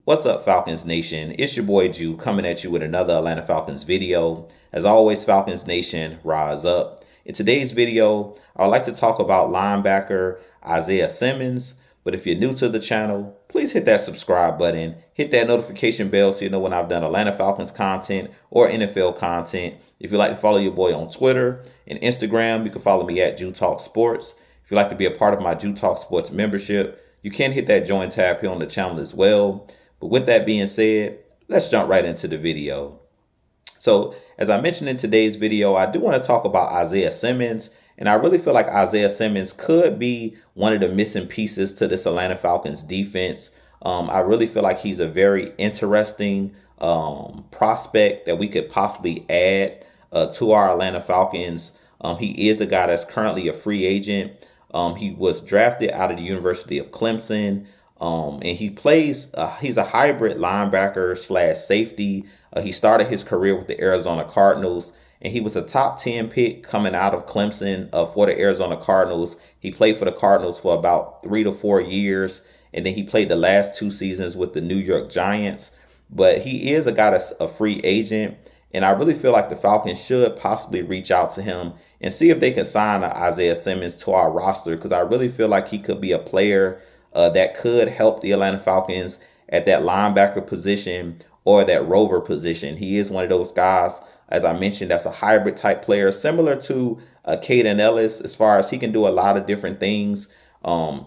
What's up, Falcons Nation? It's your boy Jew coming at you with another Atlanta Falcons video. As always, Falcons Nation, rise up. In today's video, I would like to talk about linebacker Isaiah Simmons. But if you're new to the channel, please hit that subscribe button, hit that notification bell so you know when I've done Atlanta Falcons content or NFL content. If you'd like to follow your boy on Twitter and Instagram, you can follow me at Jew Talk Sports. If you'd like to be a part of my Jew Talk Sports membership, you can hit that join tab here on the channel as well. But with that being said, let's jump right into the video. So as I mentioned in today's video, I do want to talk about Isaiah Simmons. And I really feel like Isaiah Simmons could be one of the missing pieces to this Atlanta Falcons defense. I really feel like he's a very interesting prospect that we could possibly add to our Atlanta Falcons. He is a guy that's currently a free agent. He was drafted out of the University of Clemson. And he plays, he's a hybrid linebacker slash safety. He started his career with the Arizona Cardinals, and he was a top 10 pick coming out of Clemson for the Arizona Cardinals. He played for the Cardinals for about 3 to 4 years, and then he played the last 2 seasons with the New York Giants. But he is a guy that's a free agent, and I really feel like the Falcons should possibly reach out to him and see if they can sign Isaiah Simmons to our roster, because I really feel like he could be a player that could help the Atlanta Falcons at that linebacker position or that rover position. He is one of those guys, as I mentioned, that's a hybrid type player, similar to Caden Ellis, as far as he can do a lot of different things.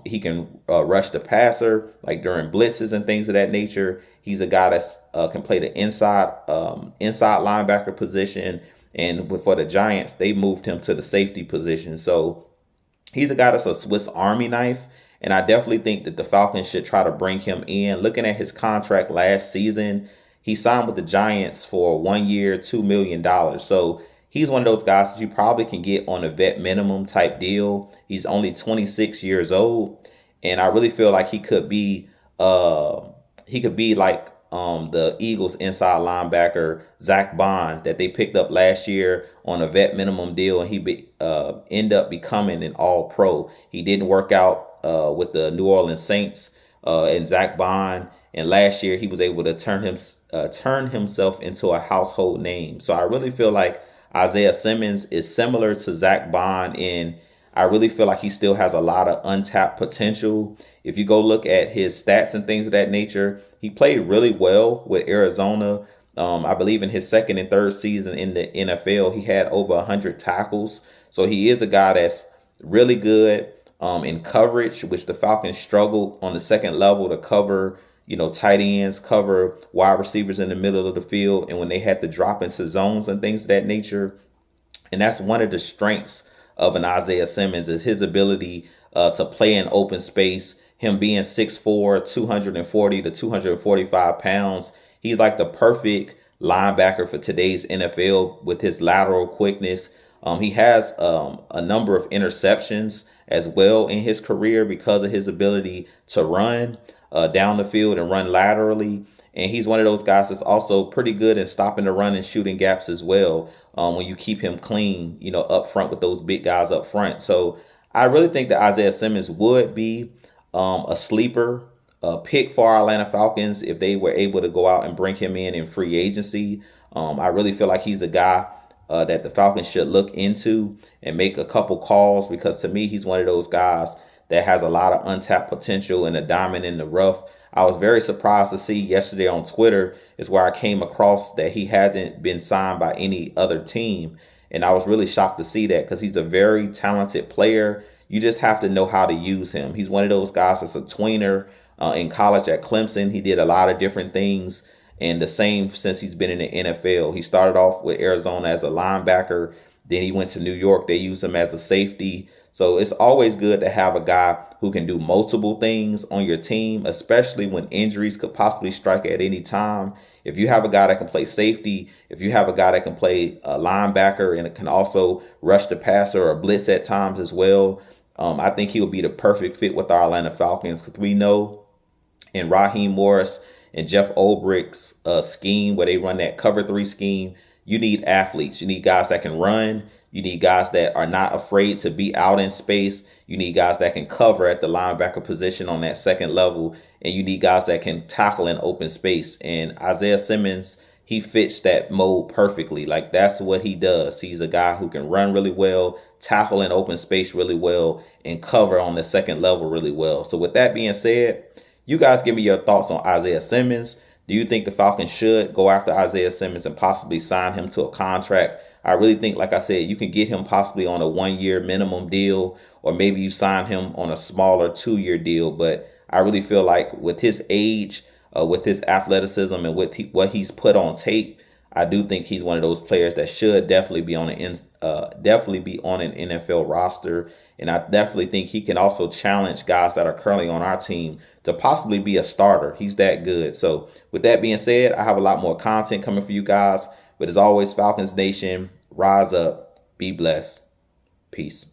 He can rush the passer, like during blitzes and things of that nature. He's a guy that can play the inside linebacker position. And for the Giants, they moved him to the safety position. So he's a guy that's a Swiss Army knife. And I definitely think that the Falcons should try to bring him in. Looking at his contract last season, he signed with the Giants for 1 year, $2 million. So he's one of those guys that you probably can get on a vet minimum type deal. He's only 26 years old. And I really feel like he could be like the Eagles inside linebacker Zach Bond that they picked up last year on a vet minimum deal, and he ended up becoming an All-Pro. He didn't work out with the New Orleans Saints and Zach Bond, and last year he was able to turn himself into a household name. So I really feel like Isaiah Simmons is similar to Zach Bond, and I really feel like he still has a lot of untapped potential. If you go look at his stats and things of that nature, he played really well with Arizona. I believe in his second and third season in the NFL, he had over 100 tackles. So he is a guy that's really good in coverage, which the Falcons struggled on the second level to cover, tight ends, cover wide receivers in the middle of the field, and when they had to drop into zones and things of that nature. And that's one of the strengths of an Isaiah Simmons, is his ability to play in open space. Him being 6'4", 240 to 245 pounds, he's like the perfect linebacker for today's NFL with his lateral quickness. He has a number of interceptions as well in his career because of his ability to run down the field and run laterally. And he's one of those guys that's also pretty good in stopping the run and shooting gaps as well, when you keep him clean, up front with those big guys up front. So I really think that Isaiah Simmons would be a sleeper pick for our Atlanta Falcons if they were able to go out and bring him in free agency. I really feel like he's a guy that the Falcons should look into and make a couple calls, because to me, he's one of those guys that has a lot of untapped potential and a diamond in the rough. I was very surprised to see yesterday on Twitter is where I came across that he hadn't been signed by any other team. And I was really shocked to see that, because he's a very talented player. You just have to know how to use him. He's one of those guys that's a tweener. In college at Clemson, he did a lot of different things, and the same since he's been in the NFL. He started off with Arizona as a linebacker. Then he went to New York. They used him as a safety. So it's always good to have a guy who can do multiple things on your team, especially when injuries could possibly strike at any time. If you have a guy that can play safety, if you have a guy that can play a linebacker and can also rush the passer or blitz at times as well, I think he will be the perfect fit with our Atlanta Falcons, because we know in Raheem Morris and Jeff Ulbricht's scheme, where they run that cover 3 scheme, You need athletes. You need guys that can run. You need guys that are not afraid to be out in space. You need guys that can cover at the linebacker position on that second level. And you need guys that can tackle in open space. And Isaiah Simmons, he fits that mold perfectly. Like, that's what he does. He's a guy who can run really well, tackle in open space really well, and cover on the second level really well. So with that being said, you guys give me your thoughts on Isaiah Simmons. Do you think the Falcons should go after Isaiah Simmons and possibly sign him to a contract? I really think, like I said, you can get him possibly on a 1 year minimum deal, or maybe you sign him on a smaller 2 year deal. But I really feel like with his age, with his athleticism, and with what he's put on tape, I do think he's one of those players that should definitely be on an NFL roster. And I definitely think he can also challenge guys that are currently on our team to possibly be a starter. He's that good. So with that being said, I have a lot more content coming for you guys. But as always, Falcons Nation, rise up, be blessed, peace.